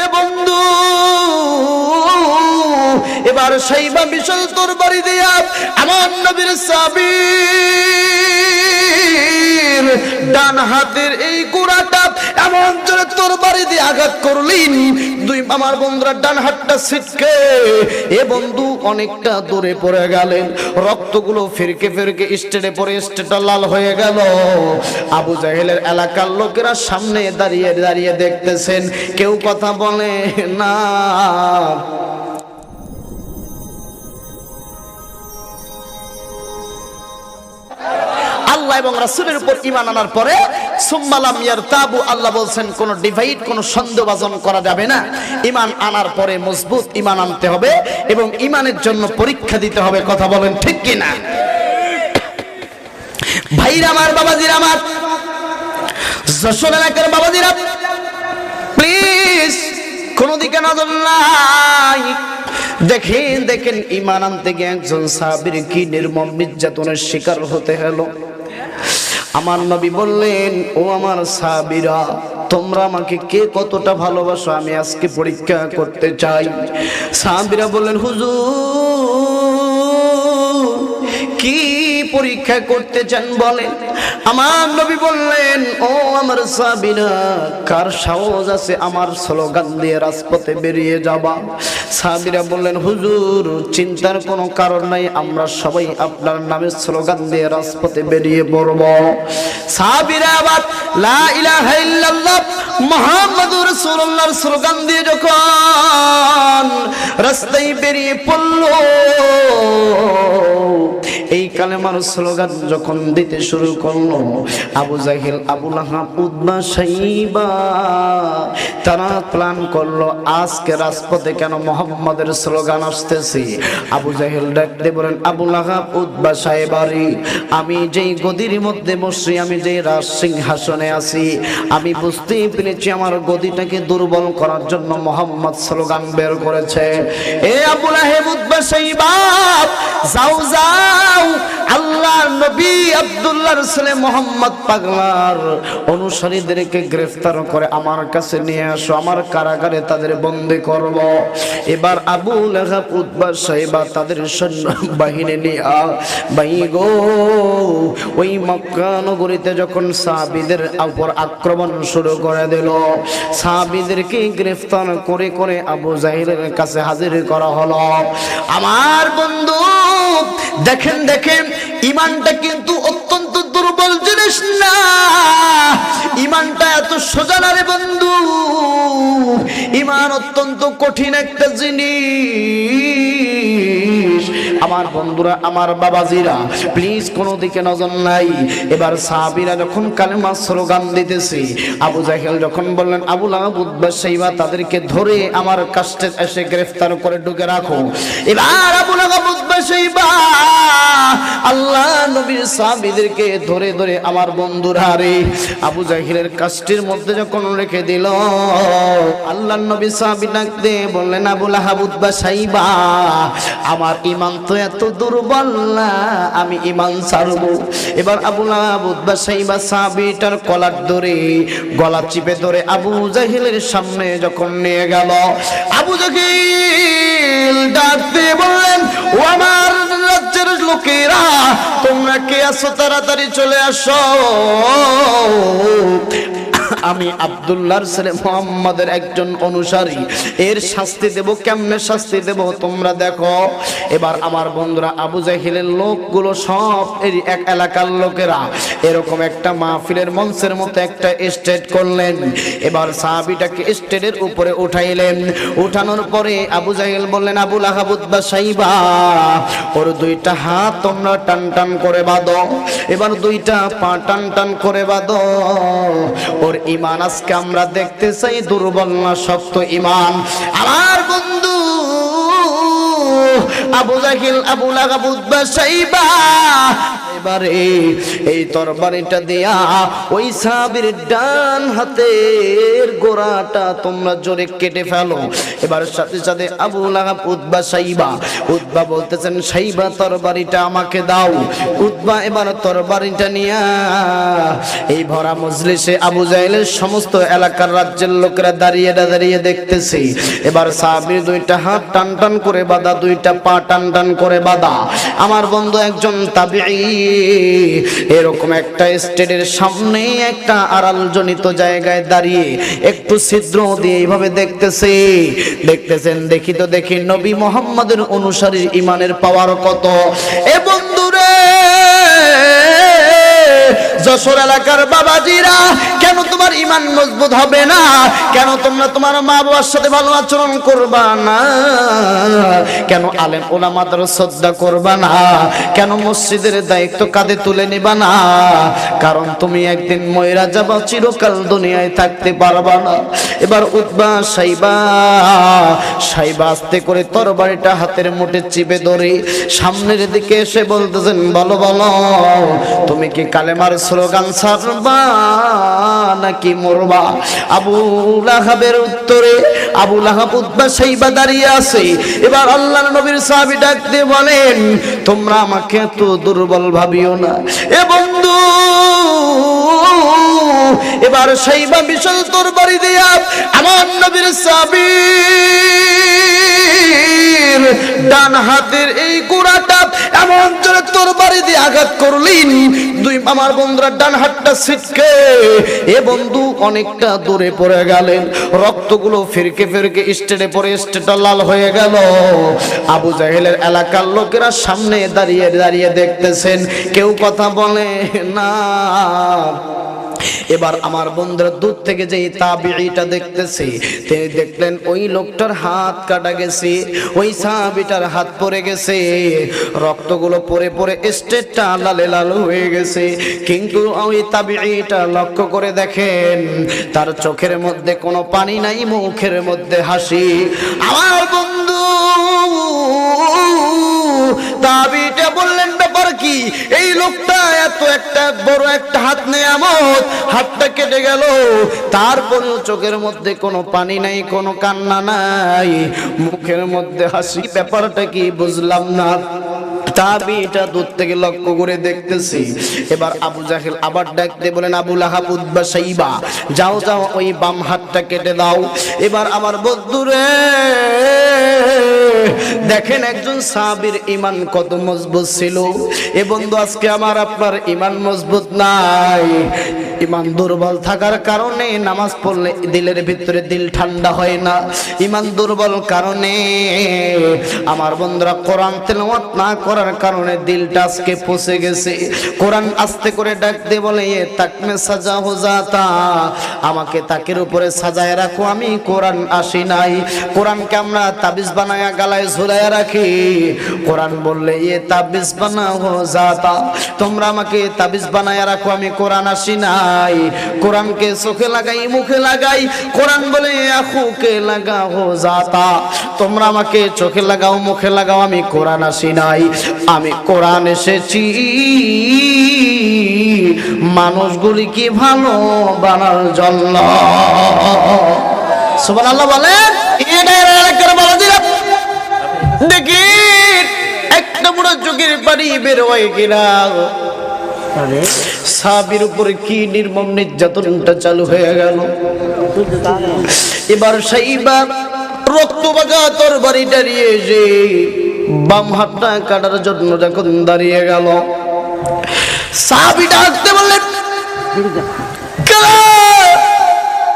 এ বন্ধু এবার সাইবা বিশাল তরবারি দিয়া আমার নবীর সাহাবীর ডান হাতের এই গোড়াটা এমন জোরে তরবারি দিয়ে আঘাত করলেন দুই আমার বন্ধুরা ডান হাতটা ছিটকে এ বন্ধু অনেকটা দূরে পড়ে গেলেন, রক্তগুলো ফিরকে ফিরকে স্টেটে পড়ে স্টেটটা লাল হয়ে গেল। আবু জাহেলের এলাকার লোকেরা সামনে দাঁড়িয়ে দাঁড়িয়ে দেখতেছেন, কেউ কথা বলে না। আল্লাহ এবং রাসূলের উপর ঈমান আনার পরে সুম্মা লাম ইয়ারতাবু, আল্লাহ বলেন কোন ডিভাইড কোন সন্দেহভাজন করা যাবে না। ঈমান আনার পরে মজবুত ঈমান আনতে হবে এবং ঈমানের জন্য পরীক্ষা দিতে হবে। কথা বলেন ঠিক কি না? ভাইরা আমার, বাবাজিরা আমার, যশোর এলাকার বাবাজিরা, প্লিজ কোন দিকে নজর নাই। দেখেন দেখেন ঈমান আনতে গিয়ে একজন সাহাবীর কি নির্মম নির্যাতনের শিকার হতে হলো। আমার নবী বললেন, ও আমার সাহাবীরা, তোমরা আমাকে কে কতটা ভালোবাসো আমি আজকে পরীক্ষা করতে চাই। সাহাবীরা বললেন, হুজুর কি পরীক্ষা করতে চান বলেন। আমার নবী বললেন, ও আমার সাহাবীরা, কার সাহস আছে আমার স্লোগান দিয়ে রাজপথে বেরিয়ে যাবা? সাহাবীরা বললেন, হুজুর চিন্তার কোনো কারণ নাই, আমরা সবাই আপনার নামে স্লোগান দিয়ে রাজপথে বেরিয়ে পড়ব। সাহাবীরা আবার লা ইলাহা ইল্লাল্লাহ মুহাম্মাদুর রাসূলুল্লাহর স্লোগান দিয়ে যখন রাস্তায় বেরিয়ে পড়ল, এই কালেমার স্লোগান যখন দিতে শুরু করলো, আবু জাহেল, আবু লাহাব, উতবা, শাইবা তারা প্ল্যান করলো আজকে রাজপথে কেন মুহাম্মাদের স্লোগান আসতেছে। আবু জাহেল ডাকতে বলেন, আবু লাহাব, উতবা, শাইবারি, আমি যেই গদির মধ্যে বসি, আমি যেই রাজ সিংহাসনে আছি, আমি বুঝতেই পেরেছি আমার গদিটাকে দুর্বল করার জন্য মুহাম্মদ স্লোগান বের করেছে। এ আবু লাহাব, উতবা, শাইবা, যাও যাও, আল্লাহর নবী আব্দুল্লাহর ছেলে মুহাম্মদ পাগলার অনুসারীদেরকে গ্রেফতার করে আমার কাছে নিয়ে আসো, আমার কারাগারে তাদের বন্দী করব। এবার আবু লাহাব, উতবা, শাইবা তাদের সৈন্য বাহিনী নিয়ে ভাই গো ওই মক্কা নগরীতে যখন সাহাবীদের উপর আক্রমণ শুরু করে দিল, সাহাবীদেরকে গ্রেফতার করে করে আবু জাহেলের কাছে হাজির করা হলো। আমার বন্ধু দেখেন দেখেন, ঈমানটা কিন্তু অত্যন্ত দুর্বল জিনিস না, ঈমানটা এত সোজা না রে বন্ধু। ঈমান অত্যন্ত কঠিন একটা জিনিস। আমার বন্ধুরা, আমার বাবাজিরা, প্লিজ কোনো দিকে নজর নাই। এবার সাহাবীরা যখন কালেমা স্লোগান দিতেছে, আবু জাহেল যখন বললেন, আবু লাহাব, উতবা, শাইবা তাদেরকে ধরে আমার কাছে এসে গ্রেফতার করে ঢুকে রাখো। এবার আবু লাহাব, উতবা, শাইবা আল্লাহ নবীর সাহাবীদেরকে ধরে ধরে আমার বন্ধুরা রে আবু জাহেলের কাষ্টির মধ্যে যখন রেখে দিল, আল্লাহ নবী সাহাবী ডাকতে বললেন, আবু লাহাব, উতবা, শাইবা, আমার ঈমান তো এত দুর্বল না, আমি ঈমান ছাড়বো। এবার আবু লাহাব, উতবা, শাইবা সাহাবীটার কলার ধরে গলা চিপে ধরে আবু জাহেলের সামনে যখন নিয়ে গেল, আবু জাহেল ডাকতে বললেন, ও আমার রাজ্যের লোকেরা, তোমরা কে আছো তাড়াতাড়ি চলে আসো, আমি আব্দুল্লাহর ছেলে মুহাম্মাদের একজন অনুসারী, এর শাস্তি দেব। কেমনে শাস্তি দেব তোমরা দেখো। এবার আমার বন্ধুরা, আবু জাহেলের লোকগুলো সব এই এক এলাকার লোকেরা এরকম একটা মাহফিলের মঞ্চের মতো একটা স্টেজ করলেন। এবার সাহাবীটাকে স্টেজের উপরে উঠাইলেন। উঠানোর পরে আবু জাহেল বললেন, আবু লাহাব, উতবা, শাইবা, ওর দুইটা হাত তোমরা টান টান করে বাঁধো, এবার দুইটা পা টান টান করে বাঁধো। ওর ঈমান আজকে আমরা দেখতে চাই দুর্বল না শক্ত ঈমান। আমার বন্ধু আবু জাহেল, আবু লাহাব, উতবা, শাইবা এবারে এই তরবারিটা দিয়া ওই সাহাবীর ডান হাতের গোড়াটা তোমরা জোরে কেটে ফেলো। এবার সাথে সাথে আবু লাহাব উতবা সাইবা, উতবা বলতেছেন সাইবা তরবারিটা আমাকে দাও। উতবা এবার তরবারিটা নিয়া এই ভরা মজলিসে আবু জাহেলের সমস্ত এলাকার রাজ্যের লোকেরা দাঁড়িয়ে দাঁড়িয়ে দেখতেছে। এবার সাহাবীর দুইটা হাত টান টান করে বাঁধা, দুইটা পা টান টান করে বাঁধা। আমার বন্ধু একজন তাবিঈ এরকম একটা স্টেজের সামনে একটা আড়ালজনিত জায়গায় দাঁড়িয়ে একটু ছিদ্র দিয়ে এইভাবে দেখতেছেন দেখি তো দেখি নবী মুহাম্মদের অনুসারীর ইমানের পাওয়ার কত। এ বন্ধুরে যশোর এলাকার বাবাজিরা, কেন তোমার ইমান মজবুত হবে না? কেন তোমরা তোমার মা বাবার সাথে ভালো আচরণ করবা না? কেন আলেম ওলামাদের শ্রদ্ধা করবা না? কেন মসজিদের দায়িত্ব কাঁধে তুলে নিবা না? কারণ তুমি একদিন ময়রা যাবা, চিরকাল দুনিয়ায় থাকতে পারবা না। এবার উতবা সাইবা আস্তে করে তরবারিটা হাতের মুঠে চিপে ধরে সামনের দিকে এসে বলতেছেন বলো বলো, তুমি কি কালেমার স্লোগান ছাড়বা নাকি মরবা? আবু লাহাবের উত্তরে আবু লাহাব উতবা সাইবা দাঁড়িয়ে আছে। এবার আল্লাহর নবীর সাহাবী ডাক দিয়ে বলেন তোমরা আমাকে এত দুর্বল ভাবিও না। এ বন্ধু এবার সাইবা বিশাল তরবারি দিয়া আমার নবীর সাহাবীর ডান হাতের এই গোড়াটা এমন জোরে তরবারি দিয়ে আঘাত করলেন, দুই আমার বন্ধুরা ডান হাতটা ছিটকে এ বন্ধু অনেকটা দূরে পড়ে গেলেন। রক্তগুলো ফিরকে ফিরকে স্টেটে পড়ে স্টেটটা লাল হয়ে গেল। আবু জাহেলের এলাকার লোকেরা সামনে দাঁড়িয়ে দাঁড়িয়ে দেখতেছেন, কেউ কথা বলে না। এবার আমার বন্ধুরা দূর থেকে যে তাবিঈটা দেখতেছে, তিনি দেখলেন ওই লোকটার হাত কাটা গেছে, ওই সাহাবীটার হাত পড়ে গেছে, রক্তগুলো পড়ে পড়ে স্টেটটা লালে লাল হয়ে গেছে। কিন্তু ওই তাবিঈটা লক্ষ্য করে দেখেন তার চোখের মধ্যে কোনো পানি নাই, মুখের মধ্যে হাসি। আমার বন্ধু তাবিঈটা বললেন ব্যাপার কি? এই লোকটা এত একটা বড় একটা হাত নেয়ামত, হাতটা কেটে গেল, তারপরেও চোখের মধ্যে কোনো পানি নাই, কোনো কান্না নাই, মুখের মধ্যে হাসি। ব্যাপারটা কি বুঝলাম না। তাবিঈটা দূর থেকে লক্ষ্য করে দেখতেছি। এবার আবু জাহেল আবার ডাকতে বলেন আবু লাহাব উতবা সাইবা যাও যাও ওই বাম হাতটা কেটে দাও। এবার আমার বন্ধুরে দেখেন একজন সাহাবীর ঈমান কত মজবুত ছিল। এ বন্ধু আজকে আমার আপনার ঈমান মজবুত নাই, ঈমান দুর্বল থাকার কারণে নামাজ পড়লে দিলের ভিতরে দিল ঠান্ডা হয় না। ঈমান দুর্বল কারণে আমার বন্ধুরা কোরআন তেলাওয়াত না করার কারণে দিলটা আজকে পচে গেছে। কোরআন আস্তে করে ডাক দিয়ে বলে এ তাকমে সাজা হো যাতা, আমাকে তাকের উপরে সাজায় রাখো, আমি কোরআন আসি নাই। কোরআনকে আমরা তাবিজ বানায়া গালায় ঝুলাইয়া রাখি। কোরআন বললে এ তাবিজ বানা হো যাতা, তোমরা আমাকে তাবিজ বানায়া রাখো, আমি কোরআন আসি নাই। কোরআনকে চোখে লাগাই মুখে লাগাই, কোরআন বলে আখুকে লাগা হো যাতা, তোমরা আমাকে চোখে লাগাও মুখে লাগাও, আমি কোরআন আসি নাই। আমি কোরআন এসেছি মানুষগুলি কি ভালো বানার জন্য। সুবহানাল্লাহ বলেন। দেখি একটা বড় চোখের পানি বের হয় কিনা। সাহাবীর উপরে কি নির্মম নির্যাতনটা চালু হয়ে গেল। এবার সাইবা রক্ত বাগা তরবারি দাঁড়িয়ে যে বাম হাতটা কাটার জন্য যখন দাঁড়িয়ে গেল, সাহাবীটা আসতে বললেন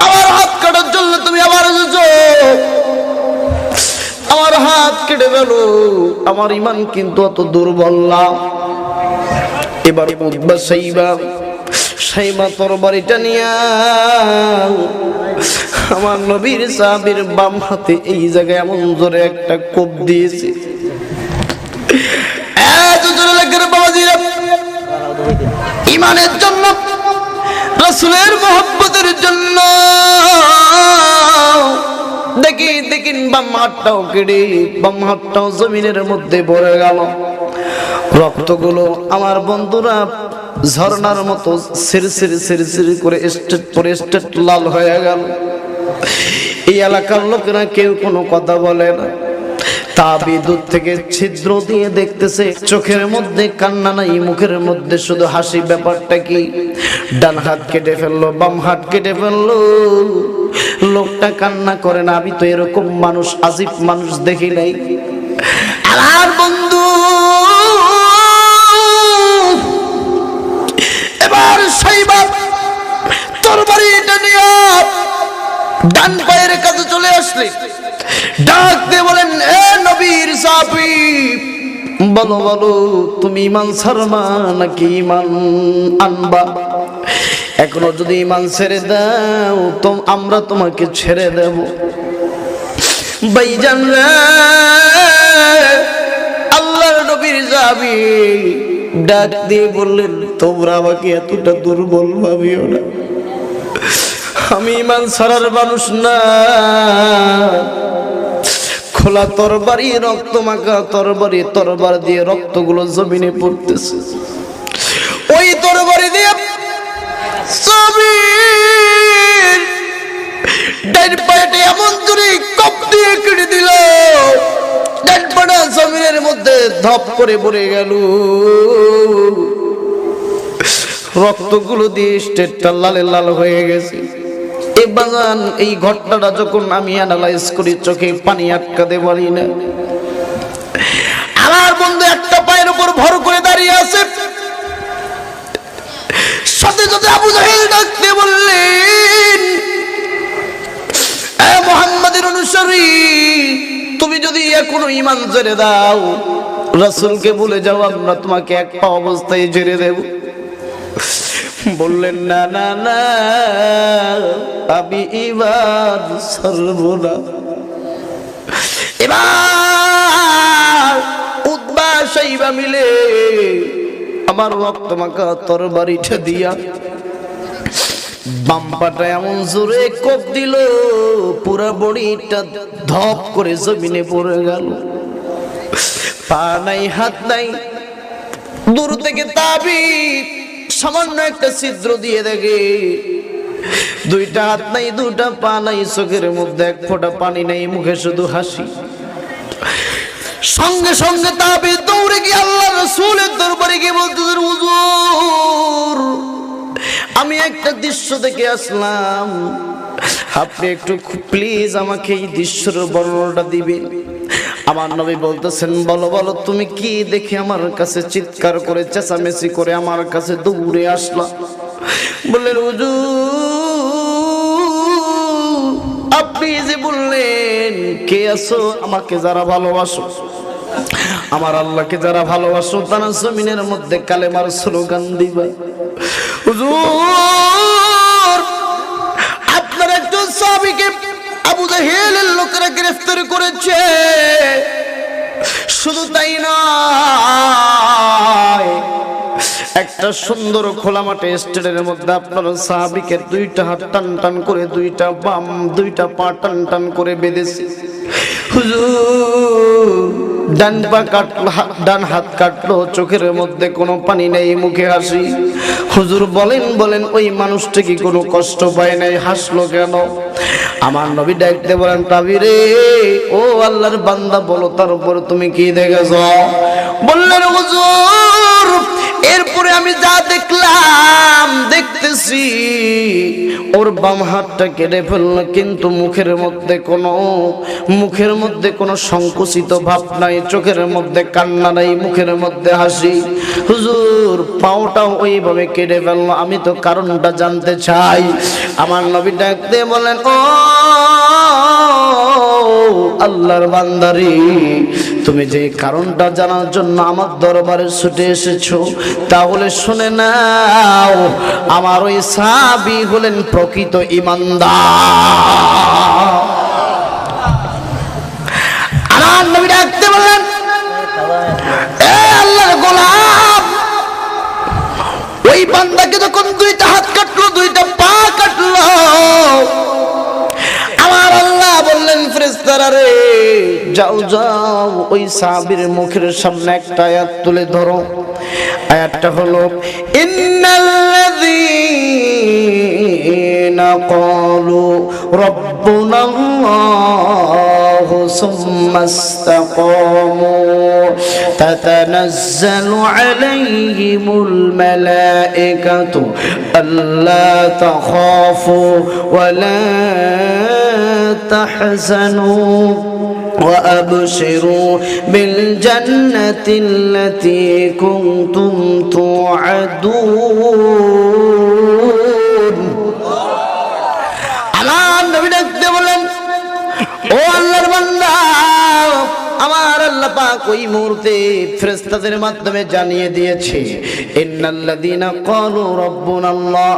আমার হাত কাটার জন্য তুমি আবার এসেছো, আমার হাত কেটে গেল, আমার ঈমান কিন্তু অত দুর্বল না। এবার উতবা সাইবা তরবারিটা নিয়ে আমার নবীর সাহাবীর বাম হাতে এই জায়গায় এমন জোরে একটা কোপ দিয়েছে। এত জোরে লাগে বাবাজিরা, ঈমানের জন্য, রাসূলের মহব্বতের জন্য। দেখি দেখেন বাম হাতটাও কেটে বাম হাতটাও জমিনের মধ্যে পড়ে গেল। রক্তগুলো আমার বন্ধুরা ঝর্ণার মতো সিরসির করে স্টেট পরে স্টেট লাল হয়ে গেল। এই এলাকার লোকেরা কেউ কোনো কথা বলে না। তাবি দূর থেকে ছিদ্র দিয়ে দেখতেছে, চোখের মধ্যে কান্না নাই, মুখের মধ্যে শুধু হাসি। ব্যাপারটা কি? ডান হাত কেটে ফেললো, বাম হাত কেটে ফেললো, লোকটা কান্না করে না। আমি তো এরকম মানুষ, আজীব মানুষ দেখি নাই। আর বন্ধু এবার সাইবা তরবারিটা নিয়ে ডান পায়ের কাছে চলে আসলে ডাক দিয়ে বলেন, এ নবীর সাহাবী, বলো বলো তুমি ঈমান ছাড়বা নাকি ঈমান আনবা? এখনো যদি ঈমান ছেড়ে দাও তো আমরা তোমাকে ছেড়ে দেব। ভাইজান রে, আল্লাহর নবীর সাহাবী ডাক দিয়ে বললেন, তোমরা আমাকে এতটা দুর্বল ভাবিও না। আমি ঈমান ছাড়ার মানুষ না। খোলা তরবারি, রক্ত মাখা তরবারি, তরবার দিয়ে রক্তগুলো জমিনে পড়তেছে। ওই তরবারি দিয়ে জমিন ডান পায়েতে এমন জোরে কোপ দিয়ে কেটে দিল, ডান পাটা জমিনের মধ্যে ধপ করে পড়ে গেল। রক্তগুলো দিয়ে স্টেটটা লালে লাল হয়ে গেছে। এই ঘটনাটা যখন আমি অ্যানালাইজ করি, চোখে পানি আটকাতে পারি না। আমার বন্ধু একটা পায়ের উপর ভর করে দাঁড়িয়ে আছে। সাথে সাথে আবু জাহেল ডাকতে বললেন, এ মুহাম্মাদের অনুসারী, তুমি যদি এখনো ঈমান ছেড়ে দাও, রাসূলকে বলে যাও আমরা তোমাকে এক পা অবস্থায় ছেড়ে দেব। বললেন, না না না, আমি ঈমান ছাড়ব না। এবার উতবা সাইবা মিলে আমার রক্ত মাখা তরবারিটা দিয়া বাম পাটা এমন জোরে কোপ দিল, পুরা বডিটা ধপ করে জমিনে পড়ে গেল। পা নাই, হাত নাই। দূর থেকে তাবিব সামান্য একটা ছিদ্র দিয়ে দেখে দুইটা হাত নাই, দুটা পা নাই, চোখের মধ্যে এক ফোঁটা পানি নাই, মুখে শুধু হাসি। সঙ্গে সঙ্গে তাবিব দৌড়ে গিয়ে আল্লাহর রাসূলের দরবারে গিয়ে বলতেছে, হুজুর, আমি একটা দৃশ্য দেখে আসলাম, আপনি একটু প্লিজ আমাকে এই দৃশ্যের বর্ণনাটা দিবেন। আমার নবী বলতেছেন, বলো বলো তুমি কি দেখে আমার কাছে চিৎকার করে চেঁচামেচি করে আমার কাছে দৌড়ে আসলা? বললেন, হুজুর, আপনি যে বললেন কে আছো, আমাকে যারা ভালোবাসো, আমার আল্লাহকে যারা ভালোবাসো, তারা জমিনের মধ্যে কালেমার স্লোগান দিবা। হুজুর, আপনার একজন সাহাবীকে আবু জাহেলের লোকেরা গ্রেফতার করেছে। শুধু তাই নয়, একটা সুন্দর খোলা মাঠে স্টেডের মধ্যে আপনার সাহাবীকে দুইটা হাত টান টান করে, দুইটা বাম দুইটা পা টান টান করে বেঁধেছে। হুজুর, ডান পা কাটলো, ডান হাত কাটলো, চোখের মধ্যে কোনো পানি নেই, মুখে হাসি। হুজুর বলেন বলেন ওই মানুষটা কি কোনো কষ্ট পায় নাই, হাসলো কেন? আমার নবী ডাকতে বলেন, তাবিরে, ও আল্লাহর বান্দা, বলো তার উপরে তুমি কি দেখেছ? বললেন, হুজুর, এরপরে আমি যা দেখলাম, দেখতেছি ওর বাম হাতটা কেটে ফেললো, কিন্তু মুখের মধ্যে কোনো সংকুচিত ভাব নাই, চোখের মধ্যে কান্না নাই, মুখের মধ্যে হাসি। হুজুর, পাওটাও ওইভাবে কেটে ফেললো, আমি তো কারণটা জানতে চাই। আমার নবী ডাকতে বলেন, ও আল্লাহর বান্দারি, তুমি যে কারণটা জানার জন্য আমার দরবারে ছুটে এসেছো, তাহলে শুনে নাও, আমার ওই সাহাবী হলেন প্রকৃত ঈমানদার। আমার নবী ডাকতে বললেন, এ আল্লাহর গোলাম, ওই বান্দাকে যখন দুইটা হাত কাটলো, দুইটা পা কাটলো, আমার আল্লাহ বললেন, ফেরেশতারা রে, যাও যাও ওই সাহাবীর মুখের সামনে একটা আয়াত তুলে ধরো। আয়াতটা হলো ইন্নাল্লাযীনা ক্বালু রাব্বুনাল্লাহু সুম্মা ইসতাকামু তাতানাজ্জালু আলাইহিমুল মালায়েকাতু আল্লা তাখাফু ওয়া লা তাহজানু وأبشروا بالجنة التي كنتم توعدون আমার নবী ডাকতে বলেন, ও আল্লাহর বান্দা, আমার আল্লাহ পাক ওই মুহূর্তে ফেরেশতাদের মাধ্যমে জানিয়ে দিয়েছে, ইন্নাল্লাযীনা ক্বালু রাব্বুনাল্লাহ,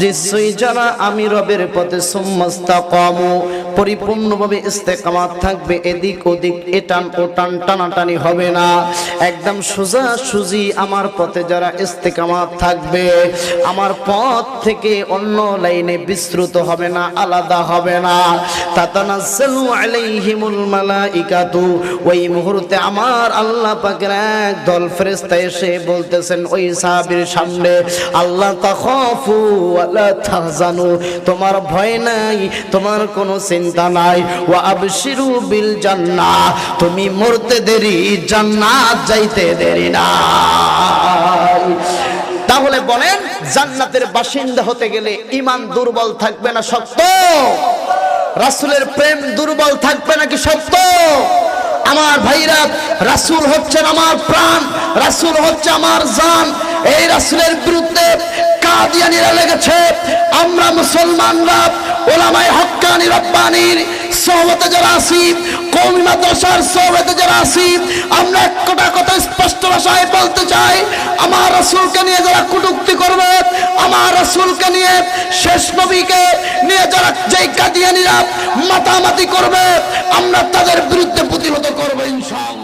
নিশ্চয়ই যারা আমি রবের পথে সুম্মাস্তাকামু, পরিপূর্ণভাবে ইস্তেকামাত থাকবে, এদিক ওদিক এটান ওটান টানাটানি হবে না, একদম সোজা সুজি আমার পথে যারা ইস্তেকামাত থাকবে, আমার পথ থেকে অন্য লাইনে বিস্তৃত হবে না, আলাদা হবে না, তাতানাজ্জালু আলাইহিমুল মালাইকাতু, ওই মুহূর্তে আমার আল্লাহ পাকের এক দল ফেরেশতা এসে বলতেছেন ওই সাহাবীর সামনে, আল্লাহ তাখাফু ওয়া লা তাহজানু, তোমার ভয় নাই, তোমার কোনো চিন্তা নাই, ওয়া আবশিরু বিল জান্নাহ, তুমি মরতে দেরি, জান্নাত যাইতে দেরি নাই। তাহলে বলেন, জান্নাতের বাসিন্দা হতে গেলে ঈমান দুর্বল থাকবে না শক্ত? রাসূলের প্রেম দুর্বল থাকবে নাকি শক্ত? আমার ভাইরা, রাসূল হচ্ছেন আমার প্রাণ, রাসূল হচ্ছে আমার জান। এই রাসূলের বিরুদ্ধে কাদিয়ানীরা লেগেছে, আমরা মুসলমানরা উলামায়ে হক্কানি রব্বানির সোহবতে যারা আছি, কওমি মাদ্রাসার সোহবতে যারা আছি, আমরা একটা কথা স্পষ্ট ভাষায় বলতে চাই, আমার রাসূলকে নিয়ে যারা কটূক্তি করবে, আমার রাসূলকে নিয়ে, শেষ নবীকে নিয়ে যারা যেই কাদিয়ানীরা মাতামাতি করবে, আমরা তাদের বিরুদ্ধে প্রতিহত করব ইনশাআল্লাহ।